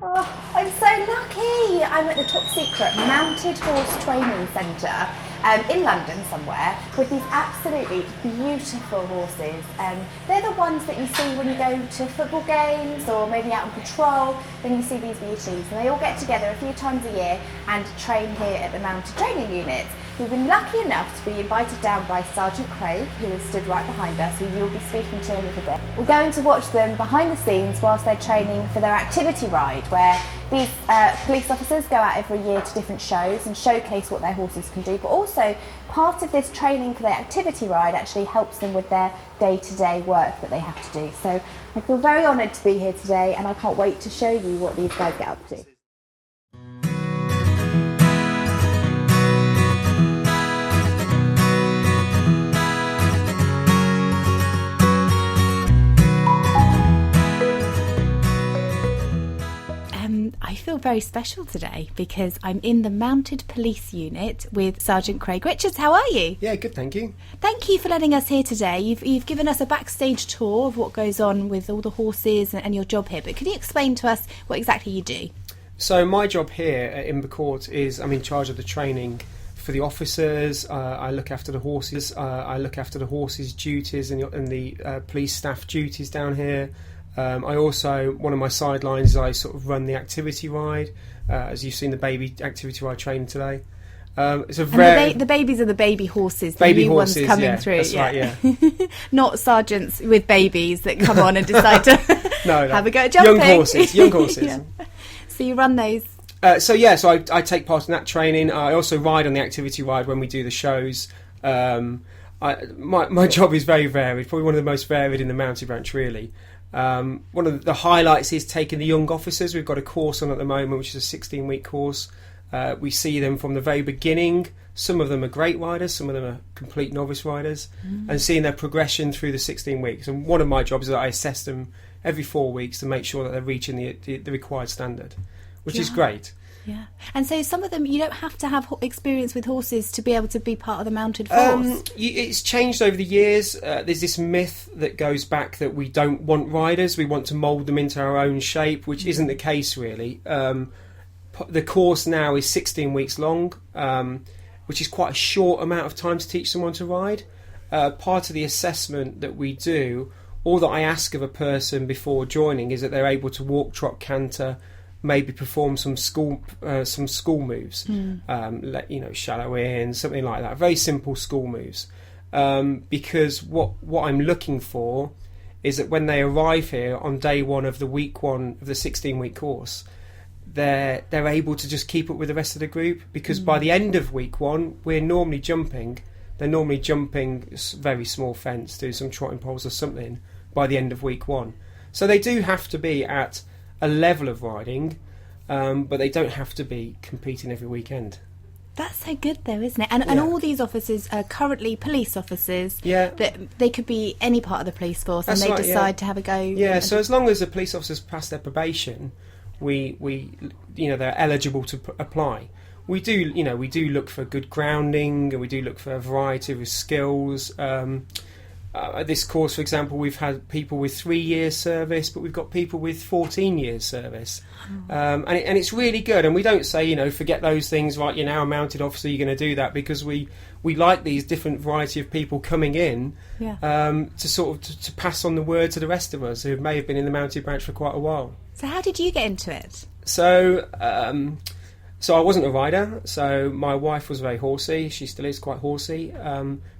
Oh, I'm so lucky. I'm at the top secret Mounted Horse Training Centre in London somewhere with these absolutely beautiful horses. They're the ones that you see when you go to football games or maybe out on patrol. Then you see these beauties, and they all get together a few times a year and train here at the Mounted Training Unit. We've been lucky enough to be invited down by Sgt Craig, who is stood right behind us, who you'll be speaking to in a little bit. We're going to watch them behind the scenes whilst they're training for their activity ride, where these police officers go out every year to different shows and showcase what their horses can do, but also part of this training for their activity ride actually helps them with their day-to-day work that they have to do. So I feel very honoured to be here today, and I can't wait to show you what these guys get up to. I feel very special today because I'm in the Mounted Police Unit with Sgt Craig Richards. How are you? Yeah, good, thank you. Thank you for letting us here today. You've given us a backstage tour of what goes on with all the horses and your job here, but could you explain to us what exactly you do? So my job here at Imber Court is I'm in charge of the training for the officers. I look after the horses. I look after the horses' duties and the police staff duties down here. I also, one of my sidelines is I sort of run the activity ride, as you've seen the baby activity ride training today. It's a very... the babies are the baby horses, the baby new horses, ones coming yeah, through. That's right, yeah. Not sergeants with babies that come on and decide to no. have a go at jumping. Young horses. Yeah. So you run those? So I take part in that training. I also ride on the activity ride when we do the shows. My job is very varied, probably one of the most varied in the Mounted branch, really. One of the highlights is taking the young officers. We've got a course on at the moment, which is a 16-week course. We see them from the very beginning. Some of them are great riders, some of them are complete novice riders, and seeing their progression through the 16 weeks. And one of my jobs is that I assess them every 4 weeks to make sure that they're reaching the required standard, which is great. Yeah. And so some of them, you don't have to have experience with horses to be able to be part of the mounted force. It's changed over the years. There's this myth that goes back that we don't want riders, we want to mould them into our own shape, which isn't the case really. The course now is 16 weeks long, which is quite a short amount of time to teach someone to ride. Part of the assessment that we do, all that I ask of a person before joining is that they're able to walk, trot, canter, maybe perform some school moves, shallow in, something like that. Very simple school moves, because what I'm looking for is that when they arrive here on day one of the week one of the 16-week course, they're able to just keep up with the rest of the group, because by the end of week one they're normally jumping very small fence, do some trotting poles or something by the end of week one. So they do have to be at a level of riding, but they don't have to be competing every weekend. That's so good though, isn't it? And all these officers are currently police officers. Yeah. That they could be any part of the police force. That's and they decide to have a go. Yeah, so as long as the police officers pass their probation, we they're eligible to apply. We do look for good grounding, and we do look for a variety of skills. At this course, for example, we've had people with 3 years service, but we've got people with 14 years service. And it's really good. And we don't say, forget those things, right, you're now a mounted officer, you're going to do that, because we like these different variety of people coming in to pass on the word to the rest of us who may have been in the mounted branch for quite a while. So how did you get into it? So I wasn't a rider. So my wife was very horsey. She still is quite horsey.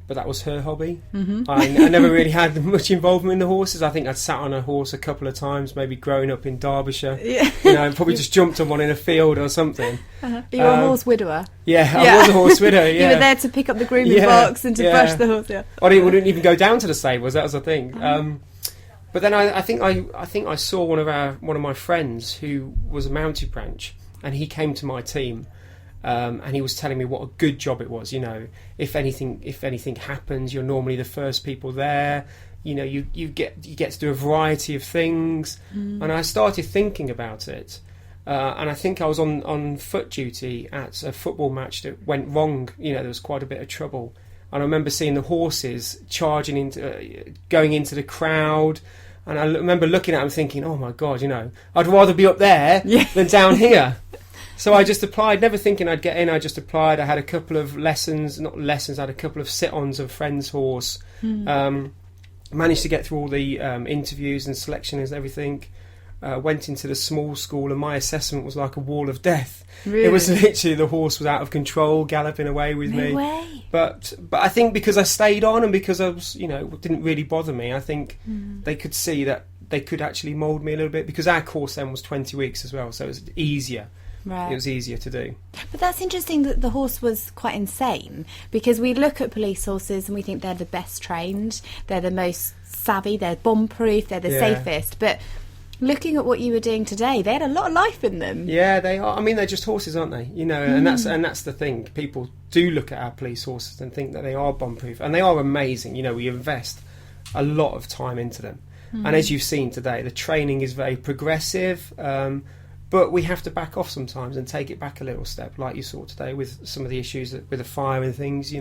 But that was her hobby. Mm-hmm. I never really had much involvement in the horses. I think I'd sat on a horse a couple of times, maybe growing up in Derbyshire. Yeah. Probably just jumped on one in a field or something. Uh-huh. You were a horse widower. Yeah, I was a horse widower. Yeah. You were there to pick up the grooming box and to brush the horse. Yeah. I wouldn't even go down to the stables. That was the thing. But then I think I saw one of my friends who was a mounted branch, and he came to my team. And he was telling me what a good job it was. If anything happens, you're normally the first people there. You get to do a variety of things. And I started thinking about it. And I think I was on foot duty at a football match that went wrong. There was quite a bit of trouble. And I remember seeing the horses charging going into the crowd. And I remember looking at them thinking, oh my God, I'd rather be up there than down here. So I just applied, never thinking I'd get in. I just applied. I had a couple of I had a couple of sit-ons of a friend's horse. Managed to get through all the interviews and selection and everything. Went into the small school, and my assessment was like a wall of death. Really? It was literally, the horse was out of control, galloping away with me. No way. But I think because I stayed on, and because I was, it didn't really bother me, I think they could see that they could actually mould me a little bit, because our course then was 20 weeks as well, so it was easier. Right. It was easier to do. But that's interesting that the horse was quite insane, because we look at police horses and we think they're the best trained, they're the most savvy, they're bomb-proof, they're the safest. But looking at what you were doing today, they had a lot of life in them. Yeah, they are. I mean, they're just horses, aren't they? And that's the thing. People do look at our police horses and think that they are bomb-proof, and they are amazing. We invest a lot of time into them. And as you've seen today, the training is very progressive. But we have to back off sometimes and take it back a little step, like you saw today with some of the issues with the fire and things,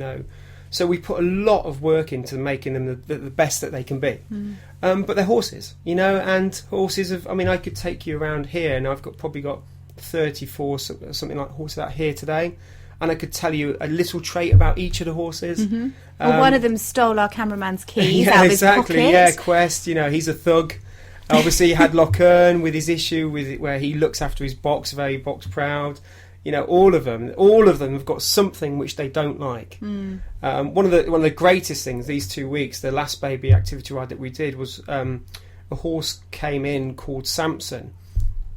So we put a lot of work into making them the best that they can be. But they're horses, and horses I could take you around here, and I've probably got 34, something like horses out here today, and I could tell you a little trait about each of the horses. Well, one of them stole our cameraman's keys out of his pocket. Yeah, Quest, he's a thug. Obviously, you had Lockern with his issue with it, where he looks after his box, very box proud. All of them have got something which they don't like. One of the greatest things these 2 weeks, the last baby activity ride that we did, was a horse came in called Samson,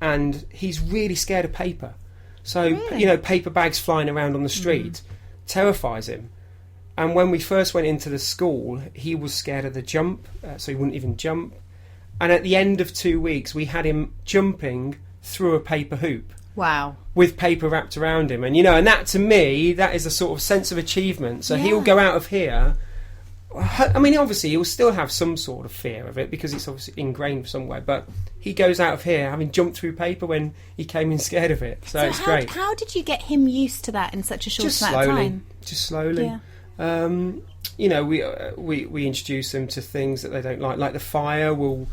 and he's really scared of paper. So paper bags flying around on the street terrifies him. And when we first went into the school, he was scared of the jump, so he wouldn't even jump. And at the end of 2 weeks, we had him jumping through a paper hoop. Wow. With paper wrapped around him. And, and that, to me, that is a sort of sense of achievement. So he'll go out of here. Obviously, he'll still have some sort of fear of it, because it's obviously ingrained somewhere. But he goes out of here having jumped through paper when he came in scared of it. So it's great. How did you get him used to that in such a short amount of time? Just slowly. Yeah. We introduce them to things that they don't like the fire. We'll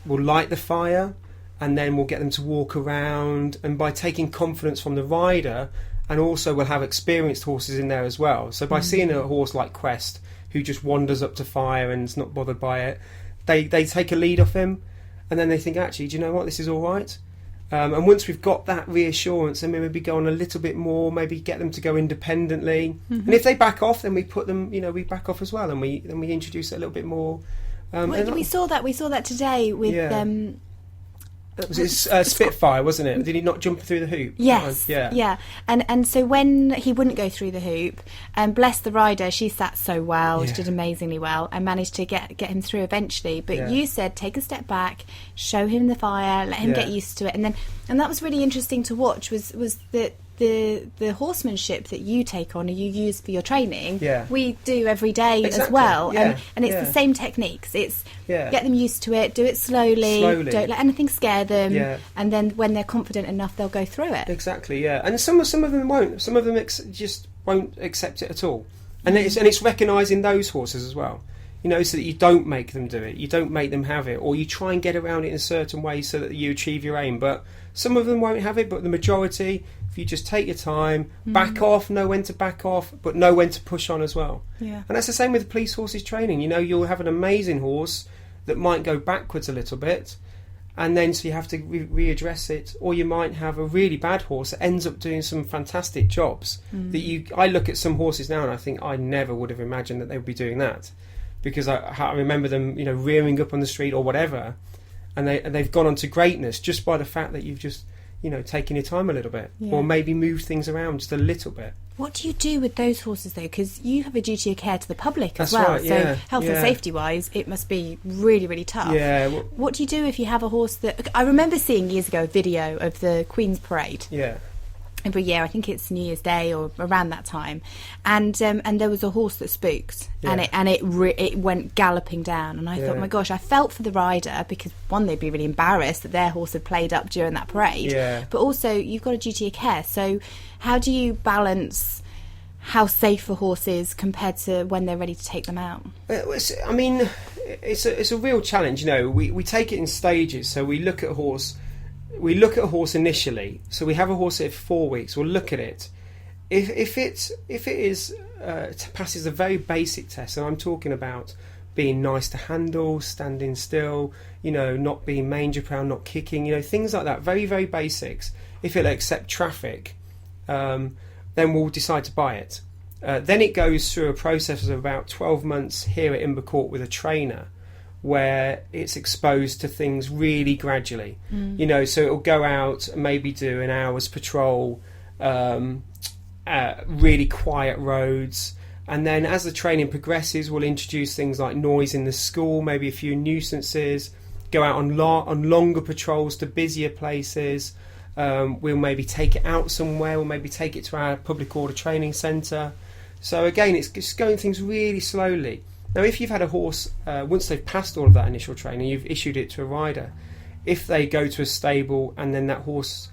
light the fire, and then we'll get them to walk around, and by taking confidence from the rider, and also we'll have experienced horses in there as well. So by seeing a horse like Quest, who just wanders up to fire and is not bothered by it, they take a lead off him, and then they think, actually, do you know what, this is all right. And once we've got that reassurance, then maybe go on a little bit more, maybe get them to go independently. And if they back off, then we put them, we back off as well, and we introduce it a little bit more. We saw that today with was it Spitfire, wasn't it? Did he not jump through the hoop? Yes. Yeah. And so when he wouldn't go through the hoop, bless the rider, she sat so well, she did amazingly well, and managed to get him through eventually. But you said take a step back, show him the fire, let him get used to it, and that was really interesting to watch. Was that the horsemanship that you take on and you use for your training, we do every day as well. And it's the same techniques. It's get them used to it, do it slowly. Don't let anything scare them, and then when they're confident enough, they'll go through it. Exactly, yeah. And some of them won't. Some of them just won't accept it at all. And it's recognising those horses as well. So that you don't make them do it, you don't make them have it, or you try and get around it in a certain way so that you achieve your aim. But some of them won't have it, but the majority, if you just take your time, back off, know when to back off, but know when to push on as well. Yeah. And that's the same with the police horses training. You'll have an amazing horse that might go backwards a little bit, and then so you have to readdress it, or you might have a really bad horse that ends up doing some fantastic jobs. I look at some horses now and I think I never would have imagined that they would be doing that, because I remember them, rearing up on the street or whatever, and they've gone on to greatness just by the fact that you've just taken your time a little bit, or maybe moved things around just a little bit. What do you do with those horses though? Because you have a duty of care to the public as That's well. Right, yeah, so health and safety wise, it must be really, really tough. Yeah. What do you do if you have a horse that? I remember seeing years ago a video of the Queen's Parade. Yeah. Every year, I think it's New Year's Day or around that time, and there was a horse that spooked, and it went galloping down, and I thought, my gosh, I felt for the rider, because one, they'd be really embarrassed that their horse had played up during that parade, but also you've got a duty of care. So how do you balance how safe a horse is compared to when they're ready to take them out? It's a real challenge. We take it in stages. So we look at a horse. We look at a horse initially. So we have a horse here for 4 weeks. We'll look at it. If it passes a very basic test, and I'm talking about being nice to handle, standing still, not being manger proud, not kicking, things like that, very, very basics. If it'll accept traffic, then we'll decide to buy it. Then it goes through a process of about 12 months here at Imber Court with a trainer, where it's exposed to things really gradually. So it'll go out and maybe do an hour's patrol, really quiet roads. And then as the training progresses, we'll introduce things like noise in the school, maybe a few nuisances, go out on longer patrols to busier places. We'll maybe take it out somewhere, we'll maybe take it to our public order training centre. So again, it's just going things really slowly. Now, if you've had a horse, once they've passed all of that initial training, you've issued it to a rider, if they go to a stable and then that horse...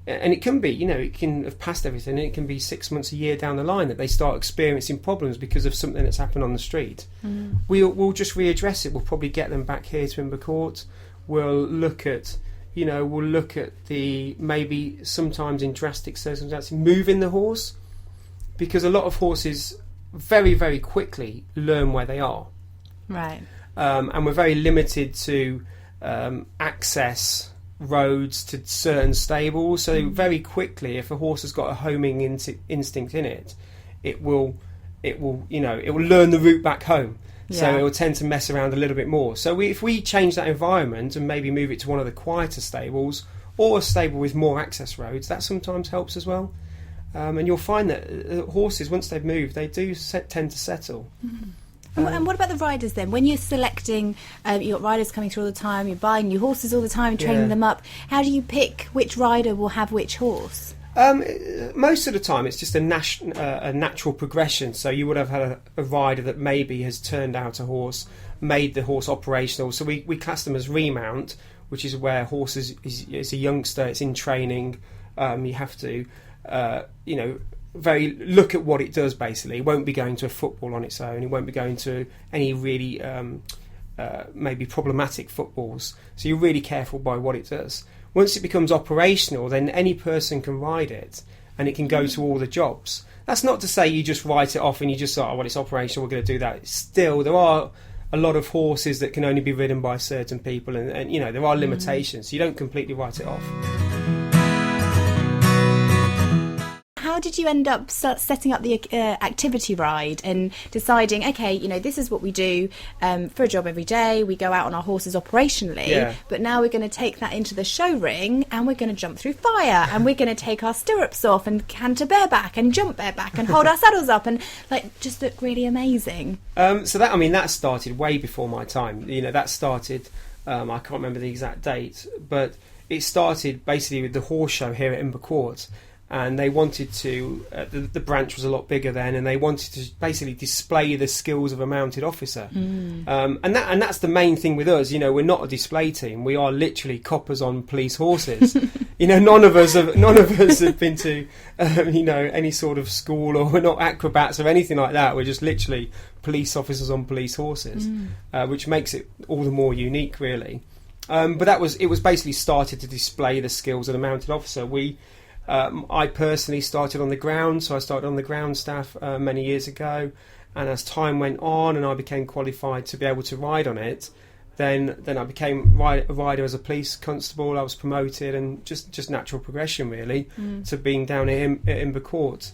And it can be, it can have passed everything, and it can be 6 months, a year down the line that they start experiencing problems because of something that's happened on the street. We'll just readdress it. We'll probably get them back here to Imber Court. We'll look at, the maybe sometimes in drastic circumstances moving the horse, because a lot of horses very, very quickly learn where they are. Right. And we're very limited to access roads to certain stables, so very quickly, if a horse has got a homing instinct in it, it will learn the route back home. So it will tend to mess around a little bit more. So if we change that environment and maybe move it to one of the quieter stables or a stable with more access roads, that sometimes helps as well. And you'll find that horses, once they've moved, they do tend to settle. And what about the riders then? When you're selecting, you've got riders coming through all the time, you're buying new horses all the time, training them up. How do you pick which rider will have which horse? Most of the time it's just a natural progression. So you would have had a rider that maybe has turned out a horse, made the horse operational. So we class them as remount, which is where horse is a youngster, it's in training. You have to, look at what it does. Basically, it won't be going to a football on its own. It won't be going to any really maybe problematic footballs. So you're really careful by what it does. Once it becomes operational, then any person can ride it, and it can go to all the jobs. That's not to say you just write it off and you just say, oh, well, it's operational, we're going to do that. Still, there are a lot of horses that can only be ridden by certain people, and there are limitations. So you don't completely write it off. How did you end up setting up the activity ride and deciding, okay, this is what we do for a job every day. We go out on our horses operationally, but now we're going to take that into the show ring and we're going to jump through fire and we're going to take our stirrups off and canter bareback and jump bareback and hold our saddles up and just look really amazing. So that started way before my time. That started, I can't remember the exact date, but it started basically with the horse show here at Imber Court. And they wanted to, the branch was a lot bigger then, and they wanted to basically display the skills of a mounted officer. And that's the main thing with us. We're not a display team. We are literally coppers on police horses. None of us have been to, any sort of school, or we're not acrobats or anything like that. We're just literally police officers on police horses, which makes it all the more unique, really. But it was basically started to display the skills of a mounted officer. I personally started on the ground, so I started on the ground staff many years ago, and as time went on and I became qualified to be able to ride on it, then I became a rider as a police constable. I was promoted, and just natural progression really to being down at Imber Court.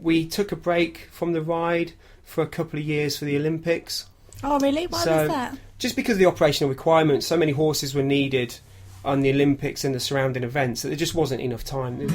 We took a break from the ride for a couple of years for the Olympics. Oh really? Why was that? Just because of the operational requirements, so many horses were needed on the Olympics and the surrounding events, that there just wasn't enough time.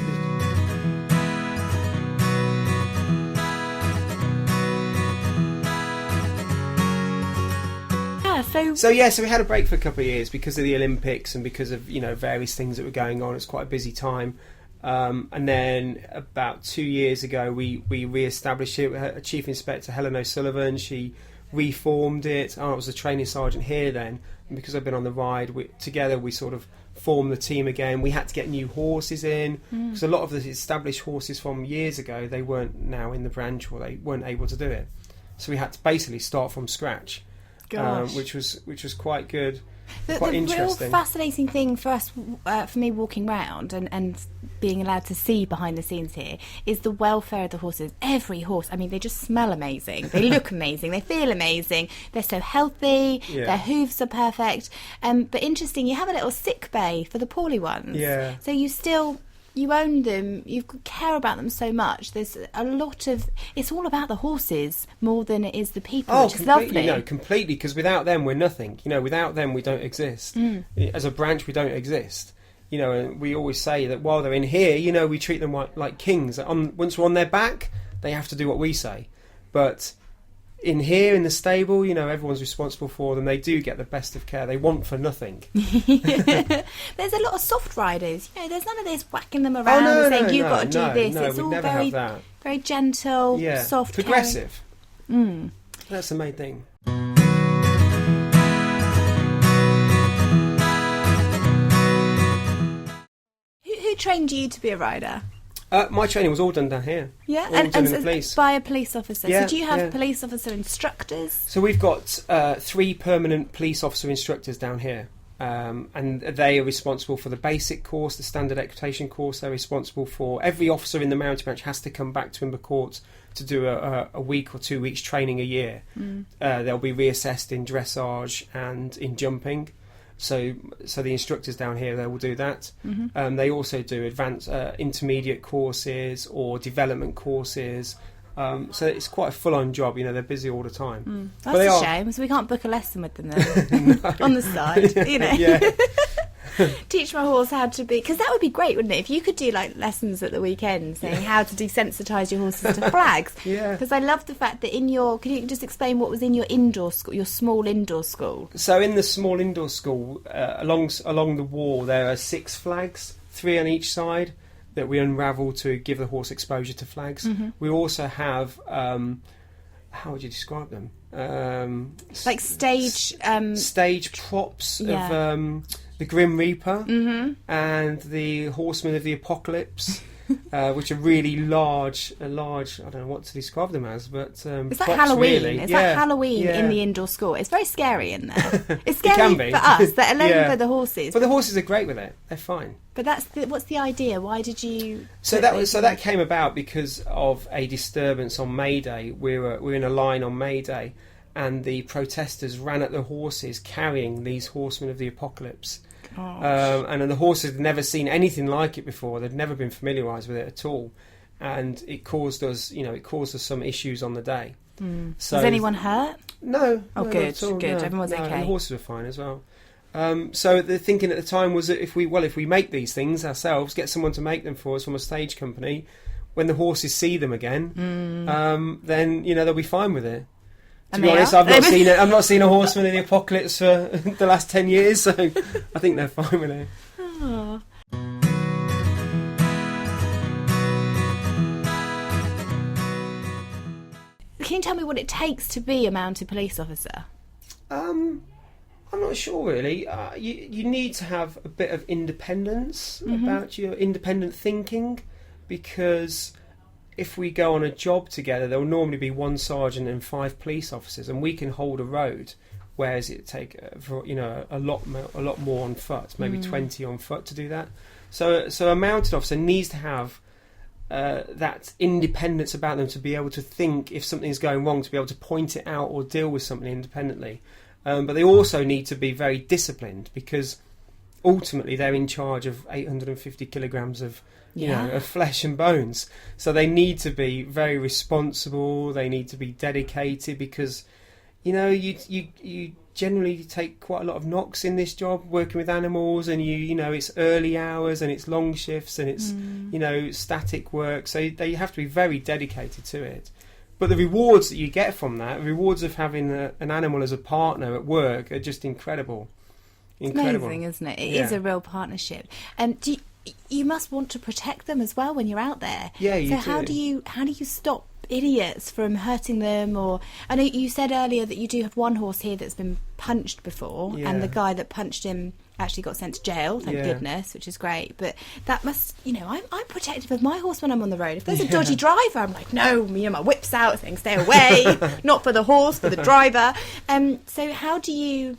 So we had a break for a couple of years because of the Olympics and because of various things that were going on. It's quite a busy time. And then about 2 years ago we re-established it. Chief Inspector Helen O'Sullivan, she reformed it. I was a training sergeant here then, and because I've been on the ride, together we sort of formed the team again. We had to get new horses in, because a lot of the established horses from years ago, they weren't now in the branch, or they weren't able to do it. So we had to basically start from scratch, which was quite good. Quite interesting. The real fascinating thing for us, for me walking round and being allowed to see behind the scenes here, is the welfare of the horses. Every horse, I mean, they just smell amazing. They look amazing. They feel amazing. They're so healthy. Yeah. Their hooves are perfect. But interesting, you have a little sick bay for the poorly ones. Yeah. So you own them, you care about them so much. There's a lot of... It's all about the horses more than it is the people, which is lovely. No, completely, because without them, we're nothing. Without them, we don't exist. As a branch, we don't exist. And we always say that while they're in here, we treat them like kings. Once we're on their back, they have to do what we say. But in here, in the stable, everyone's responsible for them. They do get the best of care. They want for nothing. There's a lot of soft riders. There's none of this whacking them around and saying, you've got to do this. It's all very, very gentle, soft, progressive. That's the main thing. Who trained you to be a rider? My training was all done down here. Yeah, and so by a police officer. Yeah, so do you have police officer instructors? So we've got 3 permanent police officer instructors down here. And they are responsible for the basic course, the standard equitation course. They're responsible for... Every officer in the mounted branch has to come back to Imber Court to do a week or 2 weeks training a year. They'll be reassessed in dressage and in jumping. So the instructors down here, they will do that. They also do advanced intermediate courses or development courses. So it's quite a full-on job. They're busy all the time. That's a shame, so we can't book a lesson with them then. On the side, Yeah. Teach my horse how to be... Because that would be great, wouldn't it? If you could do lessons at the weekend saying how to desensitise your horses to flags. Yeah. Because I love the fact that in your... Can you just explain what was in your indoor school, your small indoor school? So in the small indoor school, along the wall, there are 6 flags, 3 on each side, that we unravel to give the horse exposure to flags. We also have... how would you describe them? Stage props of... the Grim Reaper and the Horsemen of the Apocalypse, which are really large. I don't know what to describe them as, but it's like Halloween. Really. It's like Halloween in the indoor school. It's very scary in there. It's scary for us, let alone for the horses. But the horses are great with it. They're fine. But what's the idea? Why did you? So that came about because of a disturbance on May Day. We were in a line on May Day, and the protesters ran at the horses carrying these Horsemen of the Apocalypse. And then the horses had never seen anything like it before. They'd never been familiarised with it at all, and it caused us some issues on the day. So, was anyone hurt? No. Oh, good. Everyone's okay. And the horses were fine as well. So the thinking at the time was that if we make these things ourselves, get someone to make them for us from a stage company, when the horses see them again, then they'll be fine with it. To be honest, I've not seen a Horseman in the Apocalypse for the last 10 years, so I think they're fine with it. Oh. Can you tell me what it takes to be a mounted police officer? I'm not sure really. You need to have a bit of independence about your independent thinking, because if we go on a job together, there will normally be 1 sergeant and 5 police officers, and we can hold a road, whereas it take a lot more on foot, maybe 20 on foot to do that. So a mounted officer needs to have that independence about them to be able to think if something's going wrong, to be able to point it out or deal with something independently. But they also need to be very disciplined, because ultimately they're in charge of 850 kilograms of of flesh and bones. So they need to be very responsible. They need to be dedicated, because you generally take quite a lot of knocks in this job, working with animals, and it's early hours and it's long shifts and it's static work. So they have to be very dedicated to it. But the rewards that you get from that, the rewards of having an animal as a partner at work, are just incredible. Amazing, isn't it? It is a real partnership. And you must want to protect them as well when you're out there. Yeah, you do. So how do you stop idiots from hurting them. Or I know you said earlier that you do have one horse here that's been punched before, and the guy that punched him actually got sent to jail, thank goodness, which is great. But that must, I'm protective of my horse when I'm on the road. If there's a dodgy driver, I'm like, no, my whip's out, saying stay away, not for the horse, for the driver. So how do you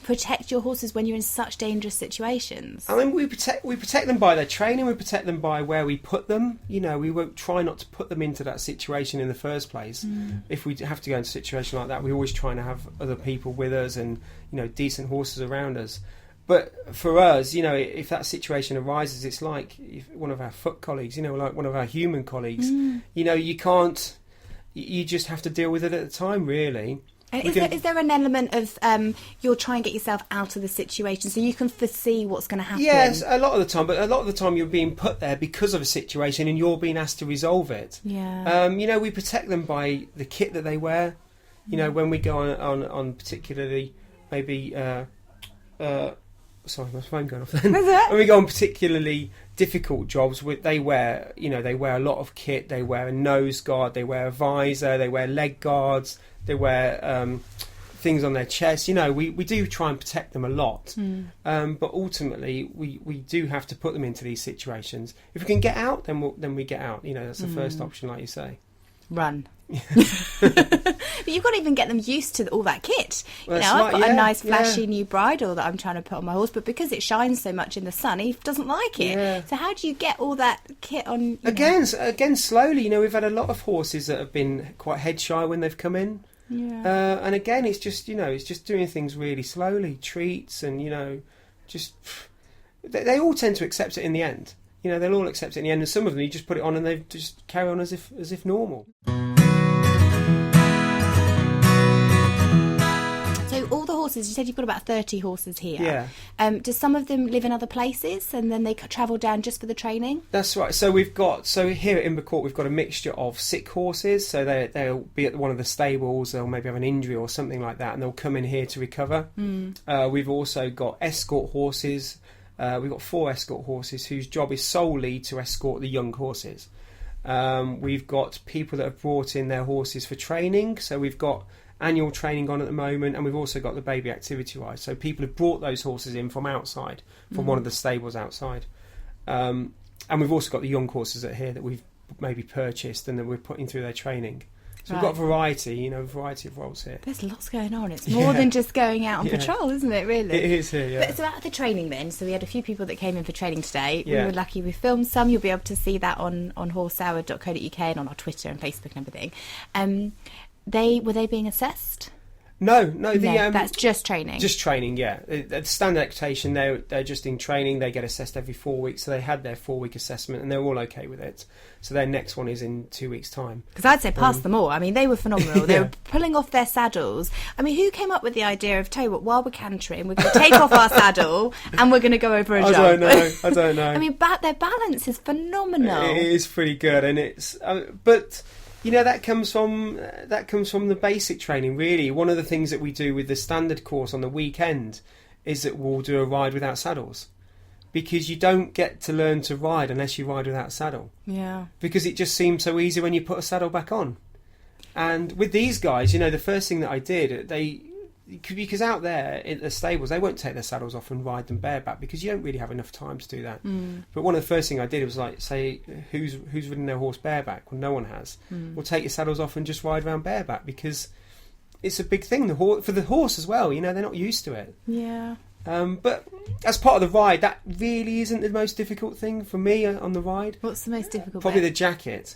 protect your horses when you're in such dangerous situations? I mean, we protect them by their training. We protect them by where we put them. We won't try not to put them into that situation in the first place. If we have to go into a situation like that, we always try to have other people with us and decent horses around us. But for us, if that situation arises, it's like if one of our foot colleagues, like one of our human colleagues. You can't. You just have to deal with it at the time, really. And is there an element of you'll try and get yourself out of the situation so you can foresee what's going to happen? Yes, a lot of the time. But a lot of the time you're being put there because of a situation and you're being asked to resolve it. Yeah. We protect them by the kit that they wear. When we go on particularly maybe... sorry, my phone going off then. When we go on particularly difficult jobs, they wear a lot of kit. They wear a nose guard, they wear a visor, they wear leg guards, they wear things on their chest. We do try and protect them a lot. But ultimately, we do have to put them into these situations. If we can get out, then we get out. That's the first option, like you say. Run. But you've got to even get them used to all that kit. I've got a nice flashy new bridle that I'm trying to put on my horse, but because it shines so much in the sun, he doesn't like it. Yeah. So how do you get all that kit on? Again, slowly. We've had a lot of horses that have been quite head shy when they've come in. Yeah. And again, it's just doing things really slowly, treats, and just they all tend to accept it in the end. They'll all accept it in the end, and some of them you just put it on and they just carry on as if normal. So all the horses, you said you've got about 30 horses here. Yeah. Do some of them live in other places and then they travel down just for the training? That's right. So here at Imber Court we've got a mixture of sick horses. So they'll be at one of the stables. They'll maybe have an injury or something like that, and they'll come in here to recover. We've also got escort horses. We've got 4 escort horses whose job is solely to escort the young horses. We've got people that have brought in their horses for training. So we've got annual training on at the moment, and we've also got the baby activity ride. So people have brought those horses in from outside, from one of the stables outside. And we've also got the young horses that are here that we've maybe purchased and that we're putting through their training. So we've got a variety of roles here. There's lots going on. It's more than just going out on patrol, isn't it, really? It is here, yeah. But so out of the training then, so we had a few people that came in for training today. We were lucky we filmed some. You'll be able to see that on horsehour.co.uk and on our Twitter and Facebook and everything. Were they being assessed? No, that's just training. Just training, yeah. The standard equitation, they're just in training. They get assessed every 4 weeks, so they had their 4-week assessment, and they're all okay with it. So their next one is in 2 weeks' time. Because I'd say pass them all. I mean, they were phenomenal. They were pulling off their saddles. I mean, who came up with the idea of, tell you what, while we're cantering, we're going to take off our saddle and we're going to go over a jump? I don't know. I mean, their balance is phenomenal. It is pretty good, and it's but. That comes from the basic training, really. One of the things that we do with the standard course on the weekend is that we'll do a ride without saddles, because you don't get to learn to ride unless you ride without a saddle. Yeah. Because it just seems so easy when you put a saddle back on. And with these guys, the first thing that I did, because out there in the stables, they won't take their saddles off and ride them bareback because you don't really have enough time to do that. But one of the first things I did was say, who's ridden their horse bareback? Well, no one has. Well, take your saddles off and just ride around bareback, because it's a big thing for the horse as well. They're not used to it. Yeah. But as part of the ride, that really isn't the most difficult thing for me on the ride. What's the most difficult? Probably the jacket.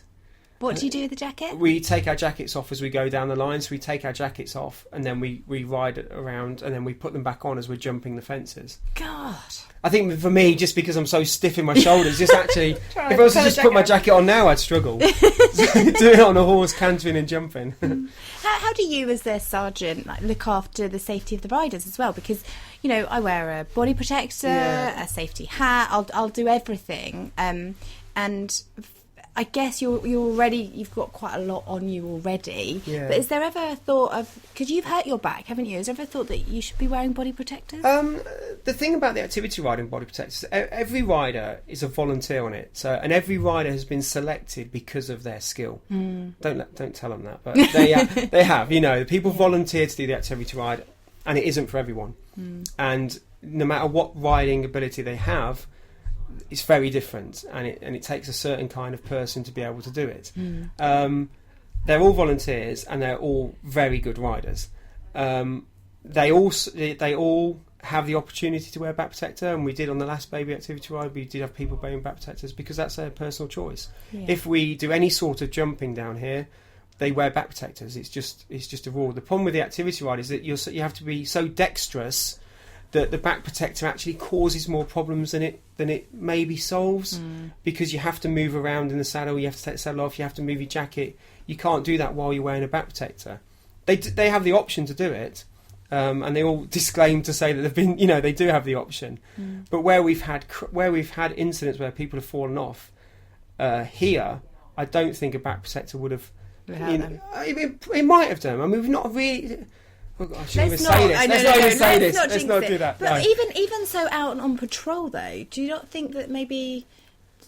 What do you do with the jacket? We take our jackets off as we go down the line. So we take our jackets off and then we ride it around, and then we put them back on as we're jumping the fences. God. I think for me, just because I'm so stiff in my shoulders, just actually, if I was to just put my jacket on now, I'd struggle. Do it on a horse, cantering and jumping. How do you, as their sergeant, look after the safety of the riders as well? Because, I wear a body protector, a safety hat. I'll do everything. And I guess you've got quite a lot on you already. Yeah. But is there ever a thought of, because you've hurt your back, haven't you? Is there ever a thought that you should be wearing body protectors? The thing about the activity riding body protectors, every rider is a volunteer on it. So, and every rider has been selected because of their skill. Don't tell them that, but they have. You know, people volunteer to do the activity ride, and it isn't for everyone. And no matter what riding ability they have, it's very different, and it takes a certain kind of person to be able to do it. They're all volunteers, and they're all very good riders. They all have the opportunity to wear back protector, and we did on the last baby activity ride. We did have people wearing back protectors because that's their personal choice. Yeah. If we do any sort of jumping down here, they wear back protectors. It's just a rule. The problem with the activity ride is that you have to be so dexterous that the back protector actually causes more problems than it maybe solves, because you have to move around in the saddle, you have to take the saddle off, you have to move your jacket. You can't do that while you're wearing a back protector. They have the option to do it, and they all disclaim to say that they do have the option. But where we've had incidents where people have fallen off, here, I don't think a back protector would have. It might have done. I mean, we've not really. I shouldn't even say this. Let's not even say this. Let's not do that. But even so, out on patrol though, do you not think that maybe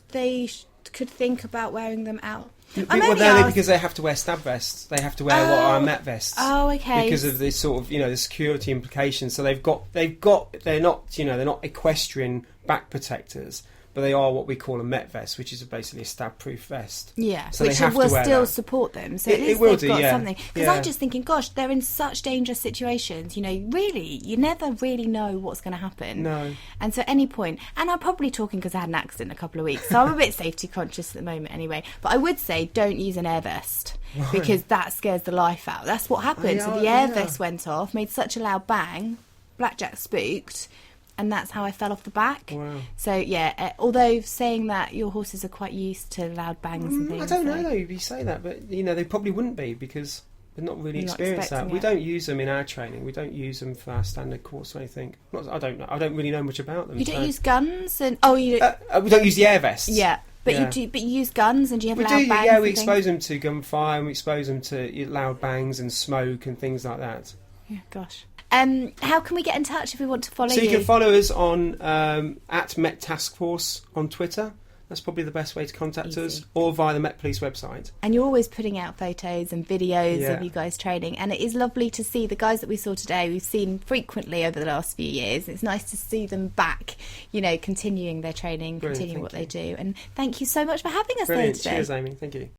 they could think about wearing them out? Because they have to wear stab vests. They have to wear what are met vests. Oh, okay. Because of this sort of the security implications. So they're not equestrian back protectors, but they are what we call a met vest, which is basically a stab-proof vest. Yeah, so which will still support them. So at least they've got something. Because I'm just thinking, gosh, they're in such dangerous situations. Really, you never really know what's going to happen. No. And so at any point, and I'm probably talking because I had an accident a couple of weeks, so I'm a bit safety conscious at the moment anyway. But I would say don't use an air vest, because that scares the life out. That's what happened. So the air vest went off, made such a loud bang, Blackjack spooked, and that's how I fell off the back. Wow. So although saying that your horses are quite used to loud bangs and things. I don't know though if you say that, but they probably wouldn't be, because they're not really experienced that. We don't use them in our training. We don't use them for our standard course or anything. I don't know. I don't really know much about them. You don't use guns and we don't use the air vests. Yeah. But you do. But you use guns, and do you have loud bangs? Yeah, we expose them to gunfire, and we expose them to loud bangs and smoke and things like that. Yeah, gosh. How can we get in touch if we want to follow you? So you can follow us on at Met Task Force on Twitter. That's probably the best way to contact us, or via the Met Police website. And you're always putting out photos and videos of you guys training, and it is lovely to see the guys that we saw today. We've seen frequently over the last few years. It's nice to see them back, continuing their training, continuing what they do. And thank you so much for having us there today. Cheers, Amy. Thank you.